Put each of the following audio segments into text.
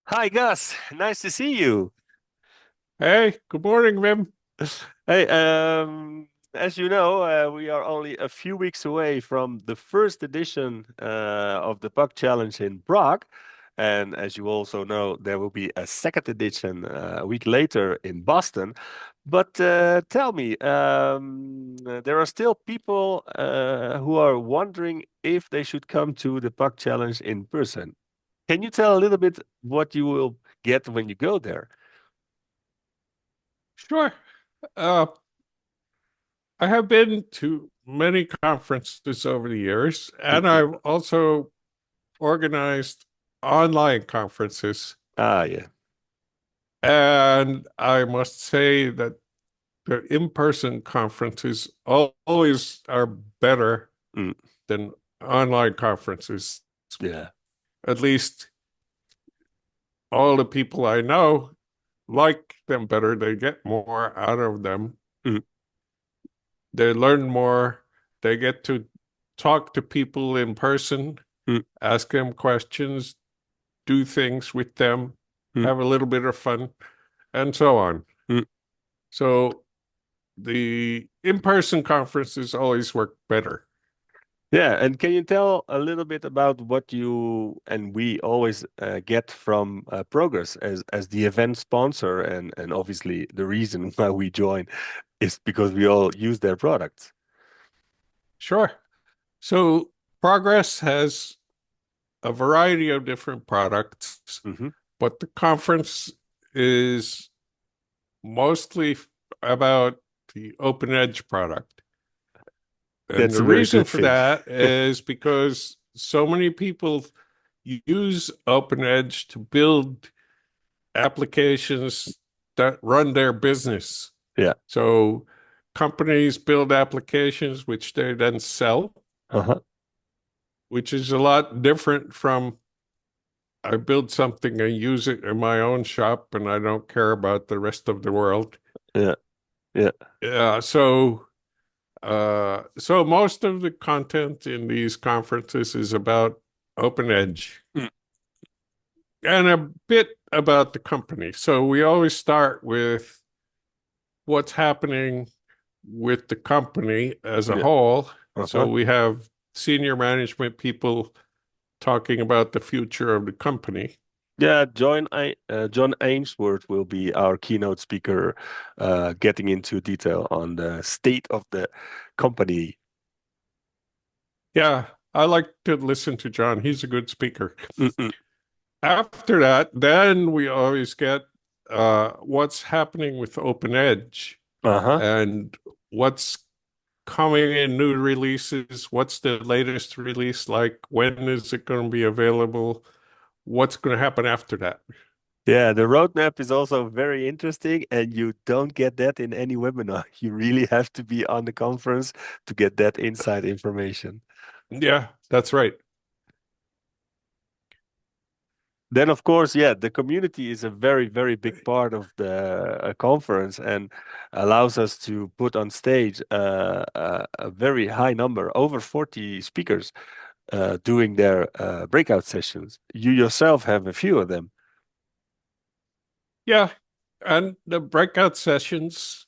Hi, Gus. Nice to see you. Hey, good morning, Wim. Hey, as you know, we are only a few weeks away from the first edition of the PUG Challenge in Prague. And as you also know, there will be a second edition a week later in Boston. But tell me, there are still people who are wondering if they should come to the PUG Challenge in person. Can you tell a little bit what you will get when you go there? Sure. Uh, I have been to many conferences over the years, and Mhm. I've also organized online conferences. Ah, yeah. And I must say that the in-person conferences always are better Mm, than online conferences. yeah. At least all the people I know like them better. They get more out of them. Mm, They learn more. They get to talk to people in person, mm, ask them questions, do things with them, mm, have a little bit of fun, and so on. mm. So the in-person conferences always work better. Yeah, and can you tell a little bit about what you and we always get from Progress as the event sponsor, and obviously the reason why we join is because we all use their products. Sure. So Progress has a variety of different products, Hmm. but the conference is mostly about the OpenEdge product. And That's the a very reason good for thing. that is because so many people use OpenEdge to build applications that run their business. Yeah. So companies build applications which they then sell, Uh-huh. which is a lot different from I build something and use it in my own shop and I don't care about the rest of the world. Yeah. Yeah. So most of the content in these conferences is about OpenEdge Mm. and a bit about the company. So we always start with what's happening with the company as a Yeah. whole. So Uh-huh. we have senior management people talking about the future of the company. Yeah, John Ainsworth will be our keynote speaker, getting into detail on the state of the company. Yeah, I like to listen to John. He's a good speaker. Mm-mm. After that, then we always get what's happening with OpenEdge Uh-huh. and what's coming in new releases. What's the latest release like? When is it going to be available? What's going to happen after that? Yeah, the roadmap is also very interesting, and you don't get that in any webinar. You really have to be on the conference to get that inside information. Yeah, that's right. Then, of course, yeah, the community is a very, very big part of the conference and allows us to put on stage a very high number, over 40 speakers doing their breakout sessions. You yourself have a few of them. Yeah, and the breakout sessions,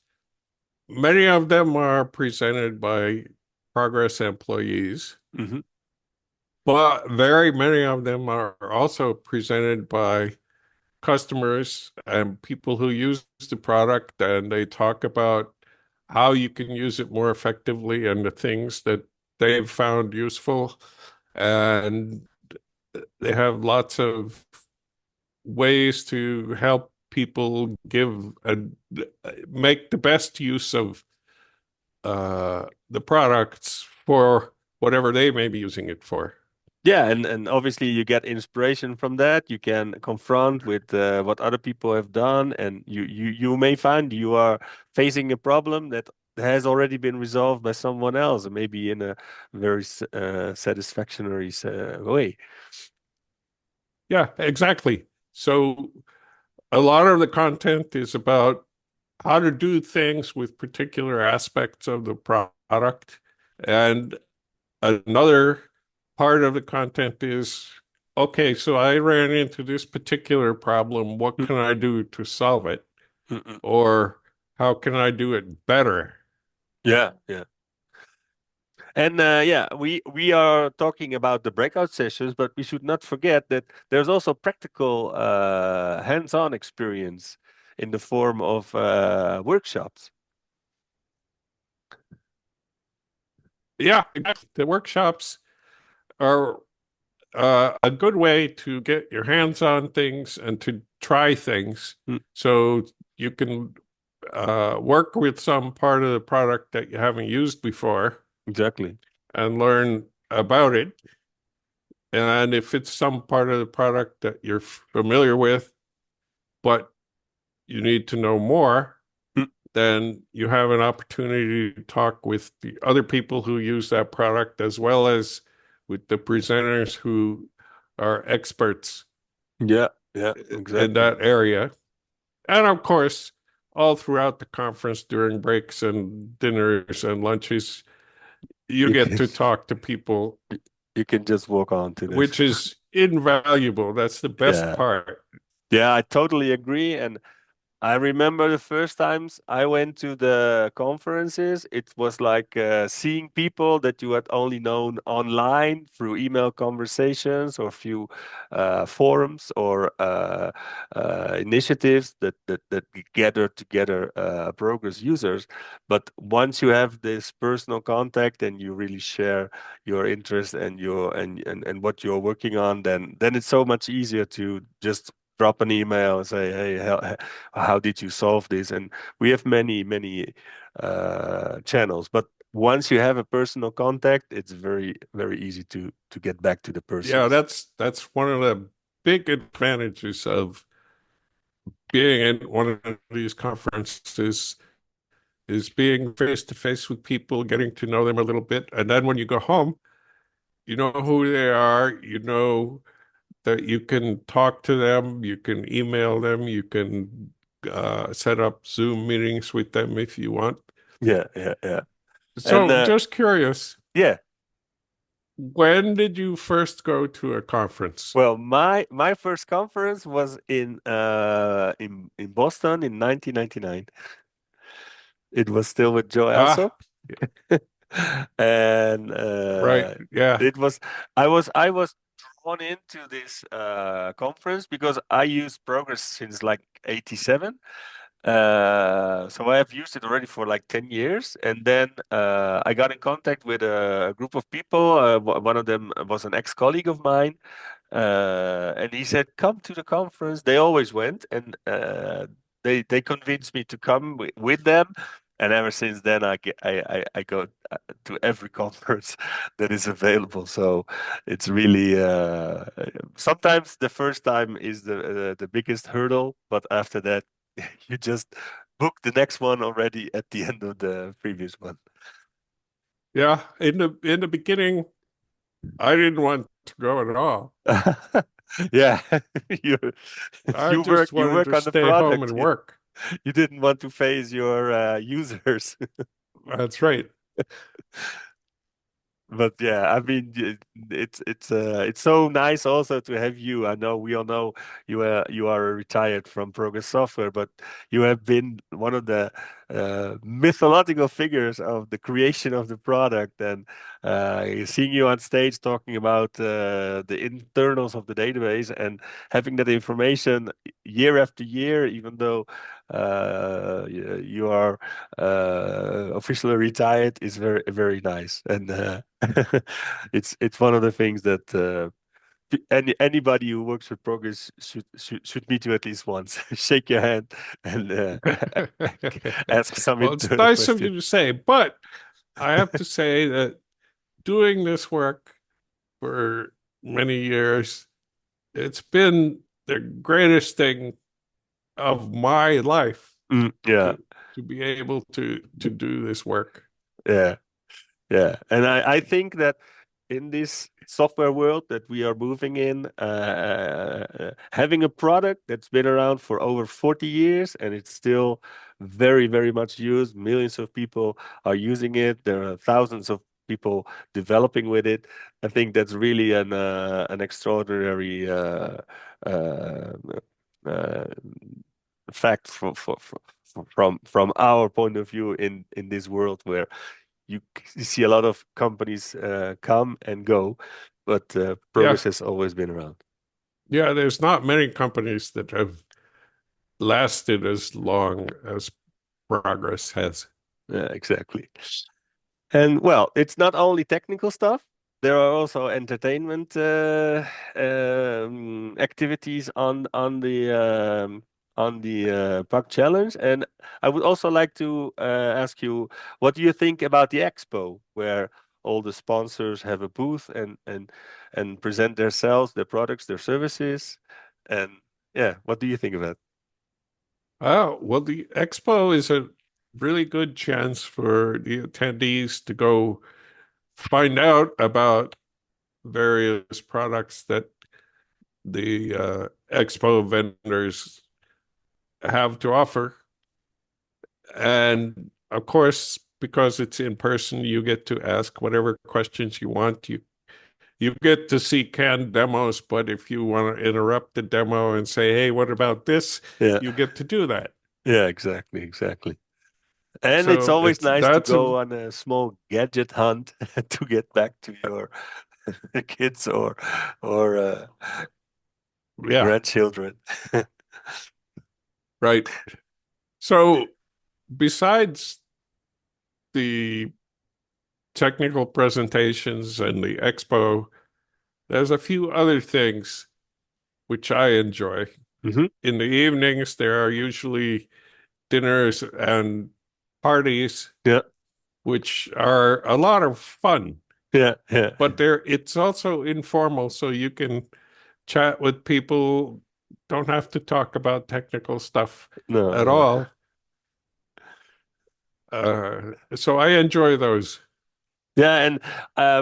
many of them are presented by Progress employees, Hmm. but very many of them are also presented by customers and people who use the product, and they talk about how you can use it more effectively and the things that they've found useful. And they have lots of ways to help people make the best use of the products for whatever they may be using it for. Yeah, and obviously you get inspiration from that. You can confront with what other people have done, and you may find you are facing a problem that has already been resolved by someone else, maybe in a very satisfactory way. Yeah, exactly. So a lot of the content is about how to do things with particular aspects of the product. And another part of the content is okay, so I ran into this particular problem. What Mm, can I do to solve it? mm, mm. Or how can I do it better? Yeah, yeah. And yeah, we are talking about the breakout sessions, but we should not forget that there's also practical hands-on experience in the form of workshops. Yeah, exactly. The workshops are a good way to get your hands on things and to try things Mm, so you can work with some part of the product that you haven't used before exactly. and learn about it. And if it's some part of the product that you're familiar with, but you need to know more, Mm, then you have an opportunity to talk with the other people who use that product as well as with the presenters who are experts yeah, yeah, in exactly. that area. And of course, all throughout the conference during breaks and dinners and lunches, you You get can to talk to people, you can just walk on to this. which is invaluable. That's the best Yeah. part. Yeah, I totally agree. And I remember the first times I went to the conferences, it was like seeing people that you had only known online through email conversations or few forums or initiatives that gather together Progress users. But once you have this personal contact and you really share your interest and and what you're working on, then it's so much easier to just drop an email and say, hey, how did you solve this? And we have many channels, but once you have a personal contact, it's very easy to get back to the Yeah, persons. that's one of the big advantages of being in one of these conferences is being face to face with people, getting to know them a little bit. And then when you go home, you know who they are, you know that you can talk to them, you can email them, you can set up Zoom meetings with them if you want. Yeah, yeah, yeah. And So, just curious, yeah, when did you first go to a conference? well, my first conference was in Boston in 1999. It was still with Joe Ah, Alsop, and right. Yeah. it was I was drawn into this conference because I used Progress since like '87. So I have used it already for like 10 years. And then I got in contact with a group of people. One of them was an ex-colleague of mine. And he said, come to the conference. They always went. And they convinced me to come with them. And ever since then, I go to every conference that is available. So it's really sometimes the first time is the biggest hurdle, but after that, you just book the next one already at the end of the previous one. Yeah. In the beginning, I didn't want to go at all. Yeah, you I just you wanted work to on the stay home product. and work. You didn't want to face your users. That's right. But yeah, I mean, it's so nice also to have you. I know we all know you are retired from Progress Software, but you have been one of the mythological figures of the creation of the product, and seeing you on stage talking about the internals of the database and having that information year after year, even though you are officially retired, is very nice and. It's one of the things that anybody who works with Progress should meet you at least once, shake your hand, and ask some Well, it's internal nice of you question. to say, but I have to say that doing this work for many years, it's been the greatest thing of my life Mm, yeah, to be able to do this work. yeah, yeah. And I think that in this software world that we are moving in, having a product that's been around for over 40 years and it's still very much used, millions of people are using it. There are thousands of people developing with it. I think that's really an extraordinary uh, uh, fact from our point of view in this world where you see a lot of companies come and go, but Yeah. progress has always been around. Yeah, there's not many companies that have lasted as long as Progress has. Yeah, exactly. And well, it's not only technical stuff. There are also entertainment activities on the PUG challenge. And I would also like to ask you, what do you think about the expo, where all the sponsors have a booth and present themselves, their products, their services, and yeah, what do you think of that? Oh, well, the expo is a really good chance for the attendees to go find out about various products that the expo vendors have to offer. And of course, because it's in person, you get to ask whatever questions you want. You get to see canned demos, but if you want to interrupt the demo and say, "Hey, what about this?" Yeah, you get to do that. yeah, exactly, exactly. And it's So always it's nice to that's a go on a small gadget hunt to get back to your kids or yeah, grandchildren. right. So besides the technical presentations and the expo, there's a few other things which I enjoy. Hmm. In the evenings, there are usually dinners and parties, Yeah, which are a lot of fun. yeah, yeah. But it's also informal, so you can chat with people, don't have to talk about technical stuff No, at no. all. So I enjoy those. Yeah, and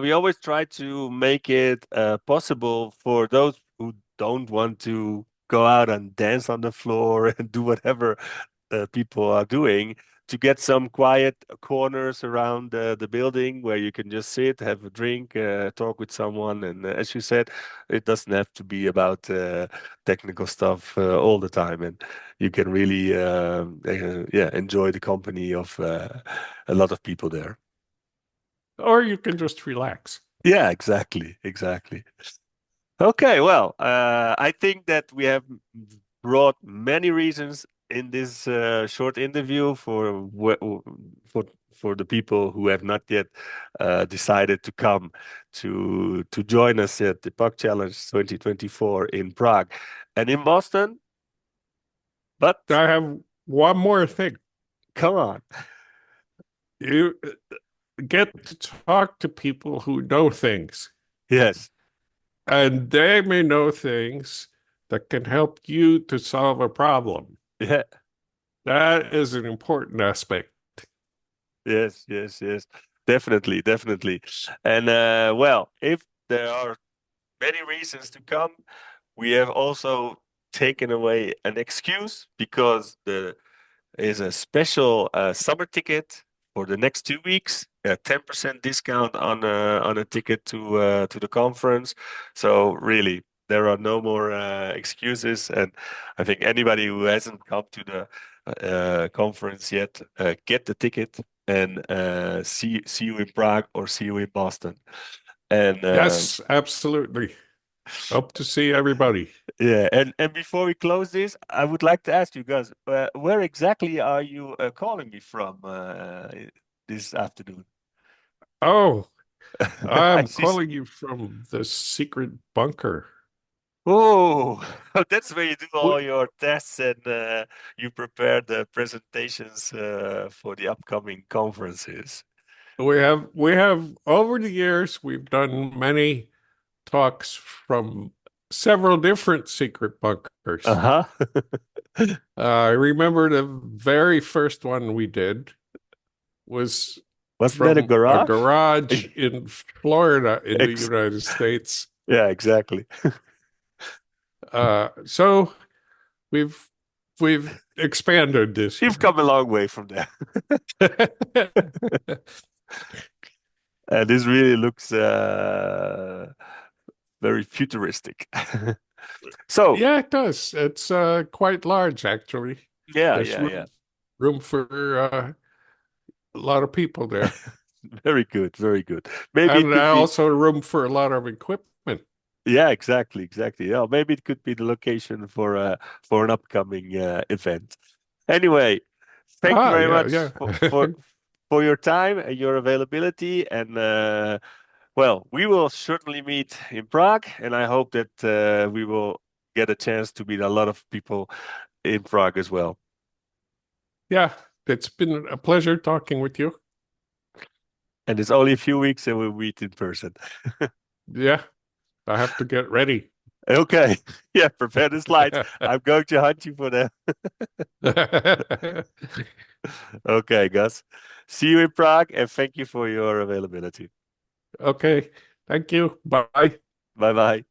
we always try to make it possible for those who don't want to go out and dance on the floor and do whatever people are doing to get some quiet corners around the building where you can just sit, have a drink, talk with someone. And as you said, it doesn't have to be about technical stuff all the time. And you can really, yeah, enjoy the company of a lot of people there. Or you can just relax. Yeah, exactly, exactly. Okay, well, I think that we have brought many reasons in this short interview for for the people who have not yet decided to come to join us at the PUG Challenge 2024 in Prague and in Boston. But I have one more thing. come on, You get to talk to people who know things, yes, and they may know things that can help you to solve a problem. yeah, That is an important aspect. yes, yes, yes, definitely, definitely. And well, if there are many reasons to come, we have also taken away an excuse because there is a special summer ticket for the next 2 weeks, a 10% discount on a ticket to the conference. So really, there are no more excuses, and I think anybody who hasn't come to the conference yet, get the ticket and see you in Prague or see you in Boston. And Yes, absolutely. Hope to see everybody. yeah, and before we close this, I would like to ask you guys, where exactly are you calling me from this afternoon? Oh, I I'm see. calling you from the secret bunker. Oh, that's where you do We, all your tests and you prepare the presentations for the upcoming conferences. we have over the years we've done many talks from several different secret bunkers. Uh-huh. I remember the very first one we did was Wasn't that a from a garage? garage in Florida in the Ex United States. yeah, exactly. So we've we've expanded this You've year. come a long way from there. And this really looks very futuristic. So, Yeah, it does. It's quite large, actually. yeah, There's yeah, yeah. room for a lot of people there, Very good, very good. Maybe it and could be, also room for a lot of equipment. yeah, exactly, exactly. Yeah, maybe it could be the location for an upcoming event. Anyway, thank you Ah, very yeah, much yeah. for your time and your availability. And well, we will certainly meet in Prague, and I hope that we will get a chance to meet a lot of people in Prague as well. Yeah, it's been a pleasure talking with you. And it's only a few weeks and we'll meet in person. Yeah, I have to get ready. Okay. Yeah, prepare the slides. I'm going to hunt you for them. Okay, Gus. See you in Prague and thank you for your availability. Okay, thank you. Bye. Bye bye.